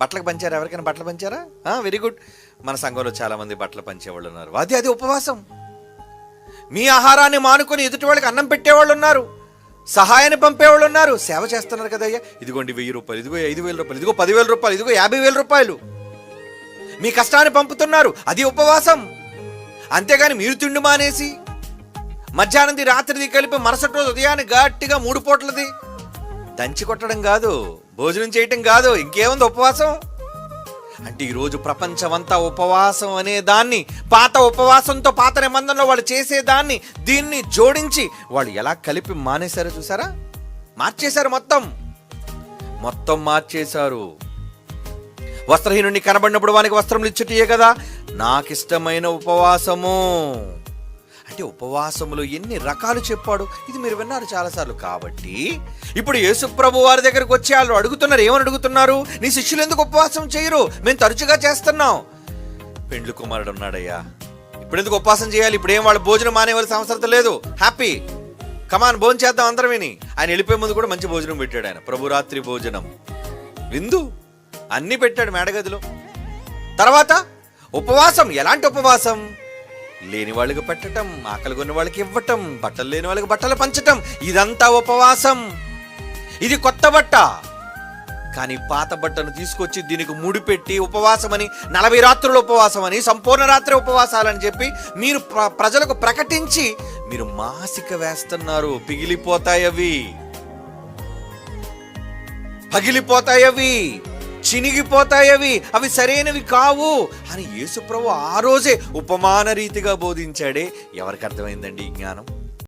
బట్టలకు పంచారా? ఎవరికైనా బట్టలు పంచారా? Very good. మన సంఘంలో చాలామంది బట్టలు పంచేవాళ్ళు ఉన్నారు. అది ఉపవాసం. మీ ఆహారాన్ని మానుకొని ఎదుటి వాళ్ళకి అన్నం పెట్టేవాళ్ళు ఉన్నారు, సహాయాన్ని పంపేవాళ్ళు ఉన్నారు, సేవ చేస్తున్నారు కదయ్యా. ఇదిగోండి 1000 రూపాయలు, ఇదిగో 5000 రూపాయలు, ఇదిగో 10,000 రూపాయలు, ఇదిగో 50,000 రూపాయలు. మీ కష్టాన్ని పంపుతున్నారు, అది ఉపవాసం. అంతేగాని మీరు తిండి మానేసి మధ్యాహ్నంది రాత్రిది కలిపి మరుసటి రోజు ఉదయాన్ని గట్టిగా 3 పూటలది దంచి కొట్టడం కాదు, భోజనం చేయటం కాదు. ఇంకేముంది ఉపవాసం అంటే? ఈరోజు ప్రపంచమంతా ఉపవాసం అనే దాన్ని, పాత ఉపవాసంతో పాత నిబంధనలో వాళ్ళు చేసేదాన్ని దీన్ని జోడించి వాళ్ళు ఎలా కలిపి మానేశారో చూసారా? మార్చేశారు, మొత్తం మార్చేశారు. వస్త్రహీనుడిని కనబడినప్పుడు వానికి వస్త్రములు ఇచ్చుటయే కదా నాకిష్టమైన ఉపవాసము. అంటే ఉపవాసములు ఎన్ని రకాలు చెప్పాడు, ఇది మీరు విన్నారు చాలాసార్లు. కాబట్టి ఇప్పుడు యేసుప్రభు వారి దగ్గరకు వచ్చి వాళ్ళు అడుగుతున్నారు, ఏమని అడుగుతున్నారు? నీ శిష్యులు ఎందుకు ఉపవాసం చేయరు? మేము తరచుగా చేస్తున్నాం. పెండ్లి కుమారుడు ఉన్నాడయ్యా, ఇప్పుడు ఎందుకు ఉపవాసం చేయాలి? ఇప్పుడు ఏం వాళ్ళు భోజనం మానేవలసిన అవసరం లేదు. హ్యాపీ, కమాన్ భోజనం చేద్దాం అందరం విని. ఆయన వెళ్ళిపోయే ముందు కూడా మంచి భోజనం పెట్టాడు. ఆయన ప్రభురాత్రి భోజనం, విందు అన్నీ పెట్టాడు మేడగదిలో. తర్వాత ఉపవాసం. ఎలాంటి ఉపవాసం? లేని వాళ్ళకి పెట్టడం, ఆకలి కొన్న వాళ్ళకి ఇవ్వటం, బట్టలు లేని వాళ్ళకి బట్టలు పంచటం, ఇదంతా ఉపవాసం. ఇది కొత్త బట్ట, కానీ పాత బట్టను తీసుకొచ్చి దీనికి ముడిపెట్టి ఉపవాసమని, 40 రాత్రుల ఉపవాసమని, సంపూర్ణ రాత్రి ఉపవాసాలని చెప్పి మీరు ప్రజలకు ప్రకటించి మీరు మాసిక వేస్తున్నారు. పగిలిపోతాయవి, చినిగిపోతాయవి, అవి సరైనవి కావు అని యేసుప్రభు ఆ రోజే ఉపమాన రీతిగా బోధించాడే. ఎవరికి అర్థమైందండి ఈ జ్ఞానం?